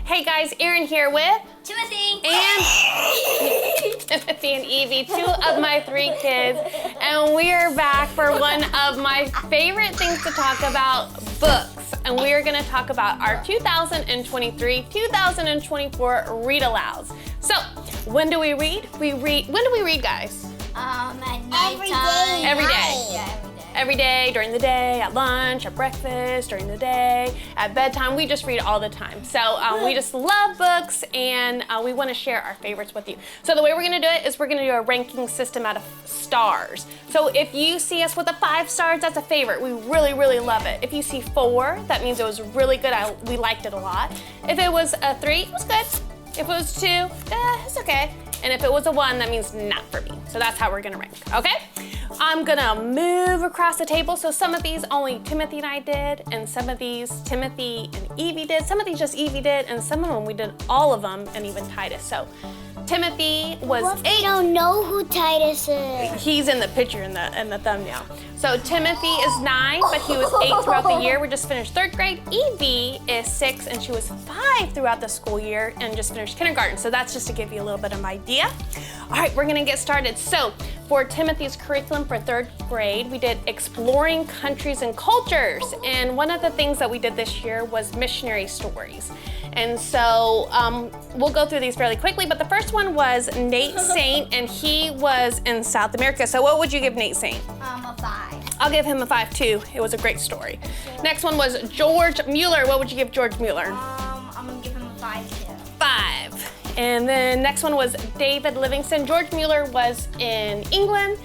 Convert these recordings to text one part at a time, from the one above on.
Hey guys, Erin here with Timothy and Evie, 2 of my 3 kids, and we are back for one of my favorite things to talk about, books. And we are going to talk about our 2023-2024 read-alouds. So, when do we read? When do we read, guys? At nighttime. Every day. Yeah, Every day, during the day, at lunch, at breakfast, during the day, at bedtime. We just read all the time. So we just love books, and we want to share our favorites with you. So the way we're going to do it is we're going to do a ranking system out of stars. So if you see us with a 5 stars, that's a favorite. We really, really love it. If you see 4, that means it was really good. We liked it a lot. If it was a 3, it was good. If it was 2, it's okay. And if it was a 1, that means not for me. So that's how we're gonna rank, okay? I'm gonna move across the table. So some of these only Timothy and I did, and some of these Timothy and Evie did. Some of these just Evie did, and some of them we did all of them, and even Titus. So Timothy was 8. I don't know who Titus is. He's in the picture in the thumbnail. So Timothy is 9, but he was 8 throughout the year. We just finished 3rd grade. Evie is 6, and she was 5 throughout the school year and just finished kindergarten. So that's just to give you a little bit of an idea. All right, we're gonna get started. So for Timothy's curriculum for 3rd grade, we did exploring countries and cultures. And one of the things that we did this year was missionary stories. And so we'll go through these fairly quickly, but the first one was Nate Saint, and he was in South America. So what would you give Nate Saint? A 5. I'll give him a 5 too. It was a great story. Next one was George Mueller. What would you give George Mueller? I'm gonna give him a 5 too. 5. And then next one was David Livingstone. George Mueller was in England.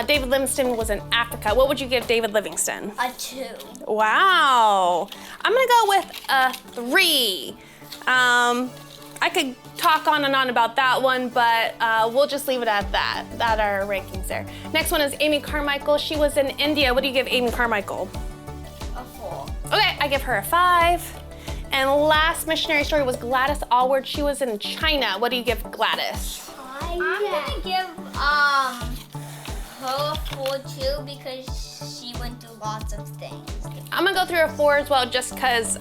David Livingstone was in Africa. What would you give David Livingstone? A 2. Wow. I'm gonna go with a 3. I could talk on and on about that one, but we'll just leave it at that. That are our rankings there. Next one is Amy Carmichael. She was in India. What do you give Amy Carmichael? A 4. Okay, I give her a 5. And last missionary story was Gladys Allward. She was in China. What do you give Gladys? I'm gonna give her a 4 too because she went through lots of things. I'm gonna go through a 4 as well, just cause,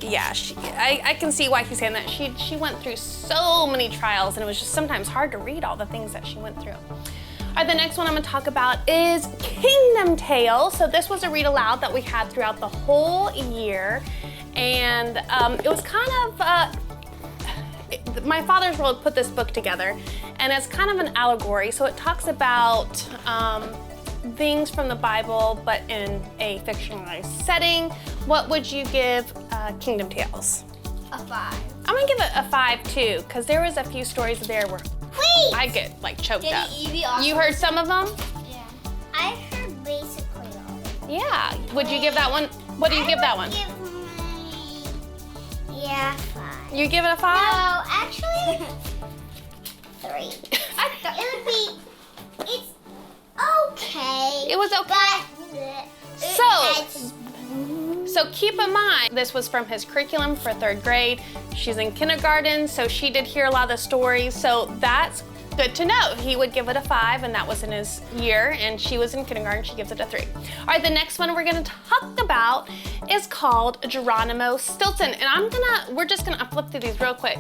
yeah, I can see why he's saying that. She went through so many trials, and it was just sometimes hard to read all the things that she went through. All right, the next one I'm gonna talk about is Kingdom Tales. So this was a read aloud that we had throughout the whole year, and it was kind of, my father's world put this book together, and it's kind of an allegory. So it talks about things from the Bible, but in a fictionalized setting. What would you give Kingdom Tales? A 5. I'm gonna give it a 5 too, because there was a few stories there where I get like choked up. You heard some of them? Yeah. I heard basically all of them. Yeah. Would you give that one? What do you give that one? Yeah, 5. You give it a 5? No, actually, 3. It's okay. It was okay. So keep in mind, this was from his curriculum for 3rd grade. She's in kindergarten, so she did hear a lot of the stories. So that's good to know. He would give it a 5, and that was in his year, and she was in kindergarten, she gives it a 3. All right, the next one we're gonna talk about is called Geronimo Stilton. And we're just gonna flip through these real quick.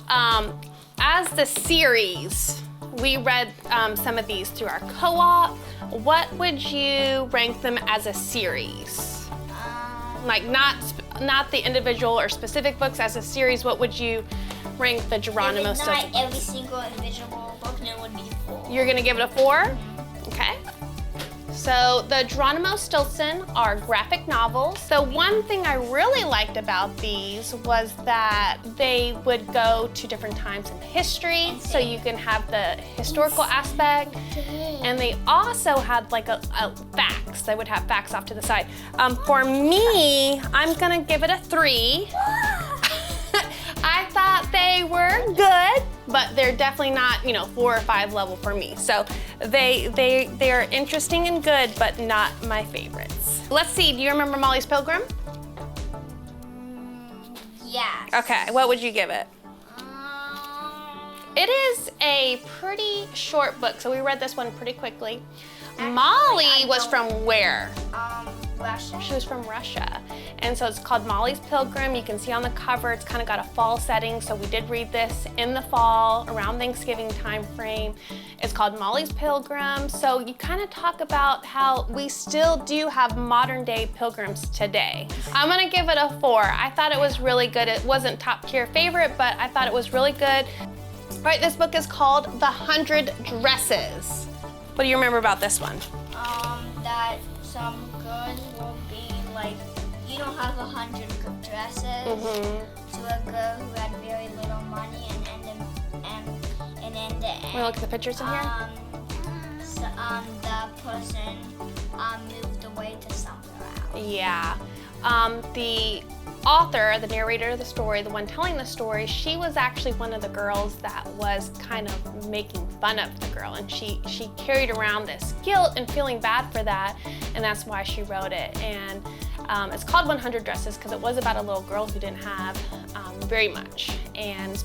As the series, we read some of these through our co-op. What would you rank them as a series? Like not the individual or specific books, as a series, what would you rank the Geronimo Stilton? Not every single individual book, no, it would be 4. You're gonna give it a 4? Okay. So the Geronimo Stilton are graphic novels. So one thing I really liked about these was that they would go to different times in history, so you can have the historical aspect. And they also had like a facts. They would have facts off to the side. For me, I'm gonna give it a 3. I thought they were good, but they're definitely not, 4 or 5 level for me. So they're interesting and good, but not my favorites. Let's see, do you remember Molly's Pilgrim? Yes. Okay, what would you give it? It is a pretty short book, so we read this one pretty quickly. Actually, Molly was from where? Russia? She was from Russia. And so it's called Molly's Pilgrim. You can see on the cover, it's kind of got a fall setting. So we did read this in the fall, around Thanksgiving time frame. It's called Molly's Pilgrim. So you kind of talk about how we still do have modern day pilgrims today. I'm gonna give it a 4. I thought it was really good. It wasn't top tier favorite, but I thought it was really good. All right, this book is called The 100 Dresses. What do you remember about this one? That some girls will be like, you don't have 100 good dresses to a girl who had very little money, and in the end, Want to look at the pictures in here? The person moved away to somewhere else. Yeah. The author, the narrator of the story, the one telling the story, she was actually one of the girls that was kind of making fun of the girl, and she carried around this guilt and feeling bad for that, and that's why she wrote it. And it's called 100 Dresses because it was about a little girl who didn't have very much,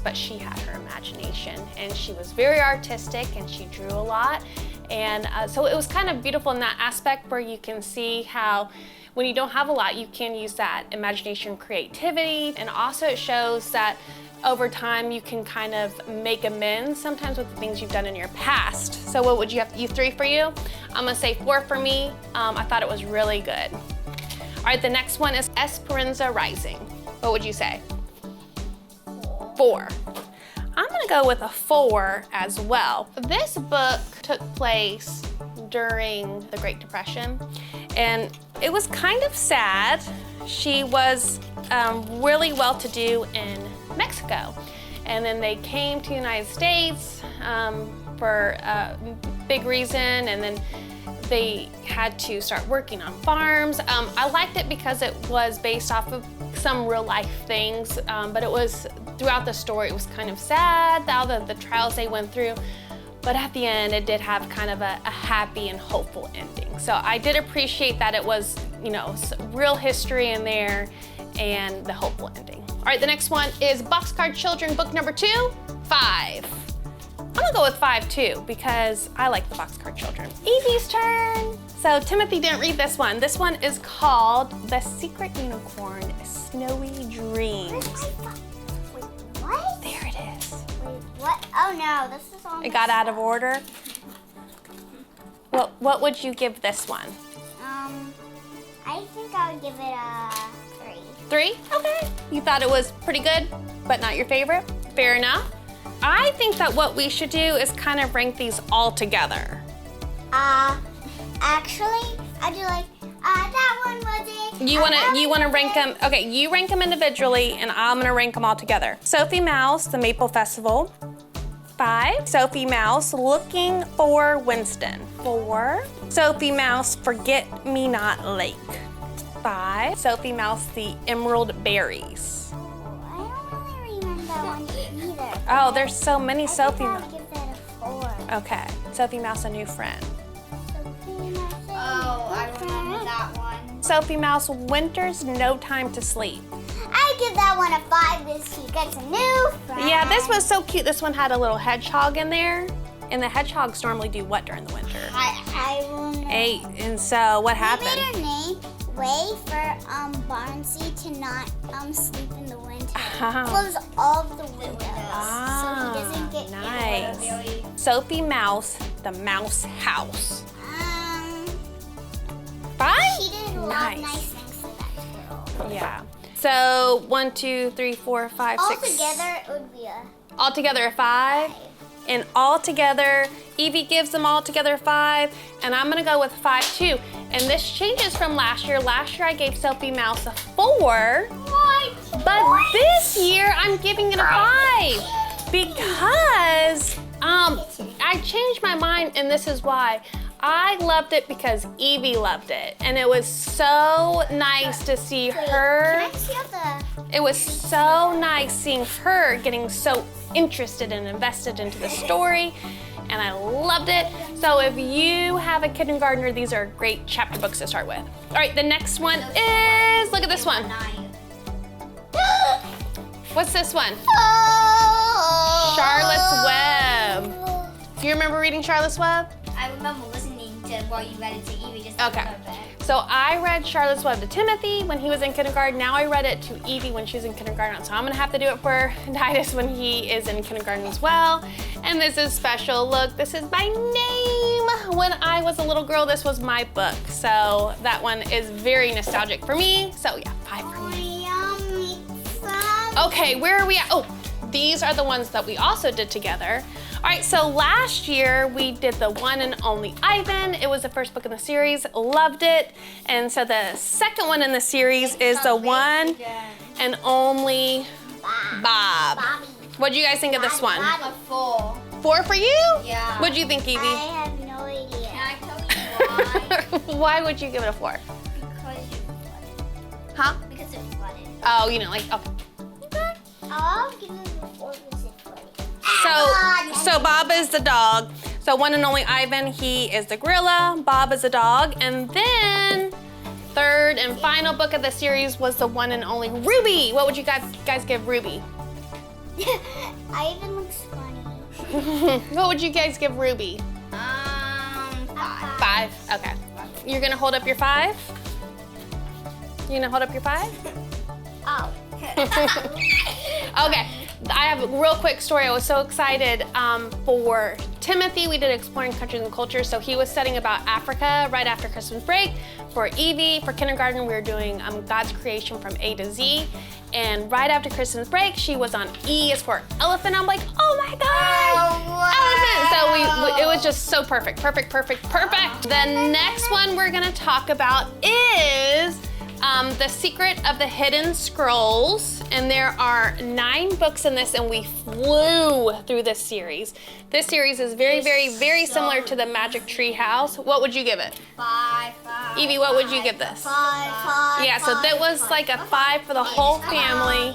but she had her imagination, and she was very artistic, and she drew a lot, and so it was kind of beautiful in that aspect where you can see how when you don't have a lot, you can use that imagination, creativity, and also it shows that over time you can kind of make amends sometimes with the things you've done in your past. So what would you have, 3 for you? I'm gonna say 4 for me. I thought it was really good. All right, the next one is Esperanza Rising. What would you say? 4. I'm gonna go with a 4 as well. This book took place during the Great Depression, and it was kind of sad. She was really well-to-do in Mexico, and then they came to the United States for a big reason, and then they had to start working on farms. I liked it because it was based off of some real life things, but it was, throughout the story, it was kind of sad, all the trials they went through. But at the end, it did have kind of a happy and hopeful ending. So I did appreciate that it was, real history in there and the hopeful ending. All right, the next one is Boxcar Children, book number 2, 5. I'm gonna go with 5 too, because I like the Boxcar Children. Evie's turn. So Timothy didn't read this one. This one is called The Secret Unicorn, Snowy Dreams. Wait, what? There it is. Wait, what? Oh no, this is all. It got out of order. What would you give this one? I think I would give it a 3. 3? Okay. You thought it was pretty good, but not your favorite? Fair enough. I think that what we should do is kind of rank these all together. Actually, I do like, that one was it. You wanna rank them, okay, you rank them individually and I'm gonna rank them all together. Sophie Mouse, The Maple Festival, 5. Sophie Mouse, Looking for Winston, 4. Sophie Mouse, Forget Me Not Lake, 5. Sophie Mouse, The Emerald Berries. I don't really remember that one either. Oh, there's so many Sophie I Mouse. would give that a 4. Okay, Sophie Mouse, A New Friend. Oh, I remember that one. Sophie Mouse, Winter's No Time to Sleep. I give that one a 5 because she gets a new friend. Yeah, this was so cute. This one had a little hedgehog in there. And the hedgehogs normally do what during the winter? I will know. 8. And so what happened? We made her name way for Barnsey to not sleep in the winter. Close all of the windows so he doesn't get nice. Sophie Mouse, The Mouse House. 5? She did a lot of nice things to that girl. Yeah. So 1, 2, 3, 4, 5, 6. Altogether, it would be a Altogether a 5. And all together, Evie gives them all together 5, and I'm gonna go with 5 too. And this changes from last year. Last year I gave Sophie Mouse a 4, but this year I'm giving it a 5 because I changed my mind, and this is why. I loved it because Evie loved it, and it was so nice to see her. Can I see It was so nice seeing her getting so interested and invested into the story, and I loved it. So if you have a kindergartner, these are great chapter books to start with. All right, the next one is, look at this one. What's this one? Charlotte's Web. Do you remember reading Charlotte's Web? I remember listening to while you read it to Evie just Okay. a little bit. So I read Charlotte's Web to Timothy when he was in kindergarten. Now I read it to Evie when she was in kindergarten. So I'm gonna have to do it for Titus when he is in kindergarten as well. And this is special. Look, this is my name. When I was a little girl, this was my book. So that one is very nostalgic for me. So yeah, 5 for me. Okay, where are we at? Oh, these are the ones that we also did together. All right, so last year we did the one and only Ivan. It was the first book in the series, loved it. And so the second one in the series is the one and only Bob. What do you guys think of this one? I got a 4. 4 for you? Yeah. What'd you think, Evie? I have no idea. Can I tell you why? Why would you give it a 4? Because you flooded. Huh? Because it flooded. Oh, you know, like, okay. I'll give it a 4 because it flooded. So Bob is the dog. So one and only Ivan, he is the gorilla. Bob is a dog. And then third and final book of the series was the one and only Ruby. What would you guys give Ruby? Ivan looks funny. What would you guys give Ruby? 5. 5? Okay. You're gonna hold up your 5? You gonna hold up your 5? Oh. Okay, I have a real quick story. I was so excited for Timothy. We did Exploring Countries and Cultures, so he was studying about Africa right after Christmas break. For Evie, for kindergarten, we were doing God's creation from A to Z. And right after Christmas break, she was on E as for elephant. I'm like, oh my God, elephant! So it was just so perfect. The next one we're gonna talk about is The Secret of the Hidden Scrolls, and there are 9 books in this, and we flew through this series. This series is very similar to the Magic Tree House. What would you give it? 5. Evie, what would you give this? 5. Yeah, so that was like a 5 for the whole family.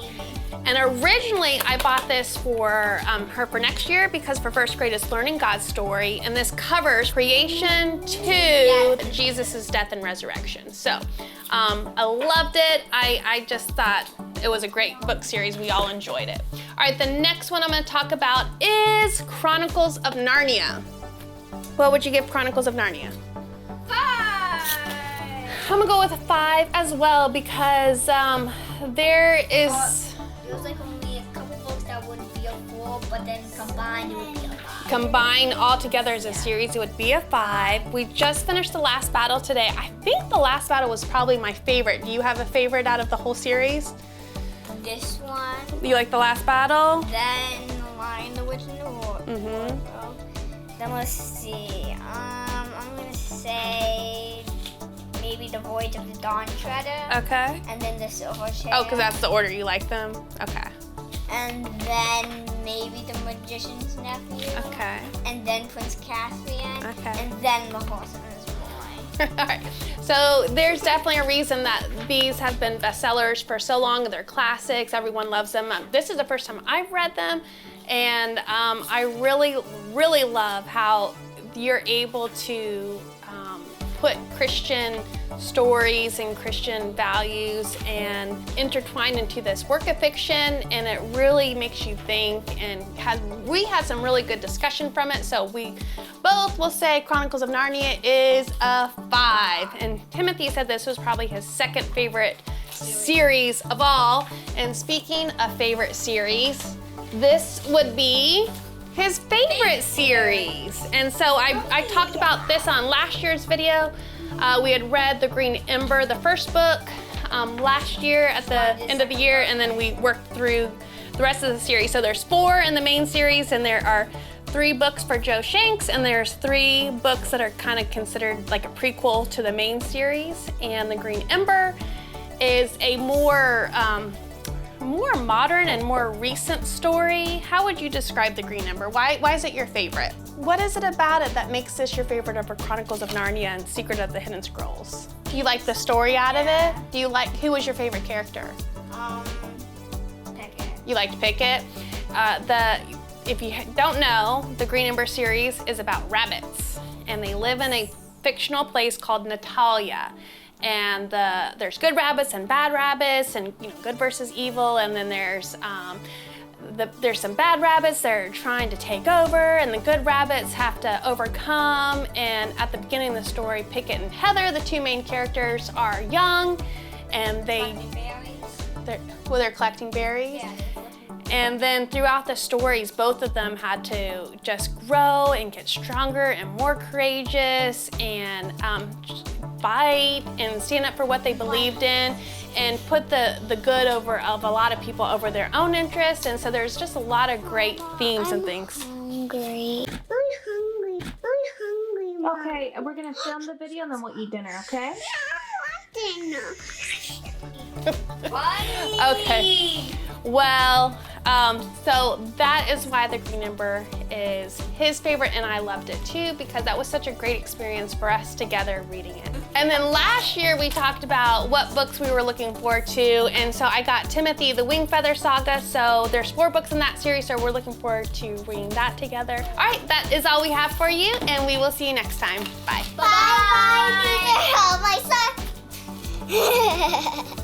And originally, I bought this for her for next year because for first grade it's learning God's story, and this covers creation to Jesus' death and resurrection. So I loved it. I just thought it was a great book series. We all enjoyed it. All right, the next one I'm going to talk about is Chronicles of Narnia. What would you give Chronicles of Narnia? 5. I'm gonna go with a 5 as well because there is. It was like only a couple books that would be a 4, but then combined it would be a 5. Combined all together as a series, it would be a 5. We just finished The Last Battle today. I think The Last Battle was probably my favorite. Do you have a favorite out of the whole series? This one. You like The Last Battle? Then The Lion, the Witch, and the Wardrobe. Then let's see. I'm gonna say maybe The Voyage of the Dawn Treader. Okay. And then The Silver Chair. Oh, because that's the order you like them? Okay. And then maybe The Magician's Nephew. Okay. And then Prince Caspian. Okay. And then The Horse and His Boy. All right. So there's definitely a reason that these have been bestsellers for so long. They're classics. Everyone loves them. This is the first time I've read them, and I really love how you're able to put Christian stories and Christian values and intertwine into this work of fiction, and it really makes you think, and we had some really good discussion from it, so we both will say Chronicles of Narnia is a 5. And Timothy said this was probably his second favorite series of all. And speaking of favorite series, this would be his favorite series. And so I talked about this on last year's video. We had read The Green Ember, the first book, last year at the end of the year, and then we worked through the rest of the series. So there's 4 in the main series, and there are 3 books for Joe Shanks, and there's 3 books that are kind of considered like a prequel to the main series. And The Green Ember is a more modern and more recent story. How would you describe The Green Ember? Why is it your favorite? What is it about it that makes this your favorite over Chronicles of Narnia and Secret of the Hidden Scrolls? Do you like the story out of it? Do you like, who was your favorite character? Pickett. You liked Pickett? If you don't know, the Green Ember series is about rabbits, and they live in a fictional place called Natalia. And there's good rabbits and bad rabbits, and good versus evil, and then there's there's some bad rabbits that are trying to take over, and the good rabbits have to overcome. And at the beginning of the story, Pickett and Heather, the two main characters, are young, and they're collecting berries. Yeah. And then throughout the stories, both of them had to just grow and get stronger and more courageous and fight and stand up for what they believed in and put the good of a lot of people over their own interest. And so there's just a lot of great themes and things. Hungry. I'm hungry. Mom. Okay, we're gonna film the video and then we'll eat dinner, okay? Okay. Well, so that is why The Green Ember is his favorite, and I loved it too because that was such a great experience for us together reading it. And then last year we talked about what books we were looking forward to, and so I got Timothy the Wingfeather Saga, so there's 4 books in that series, so we're looking forward to reading that together. All right, that is all we have for you, and we will see you next time. Bye. Bye. Bye. My son.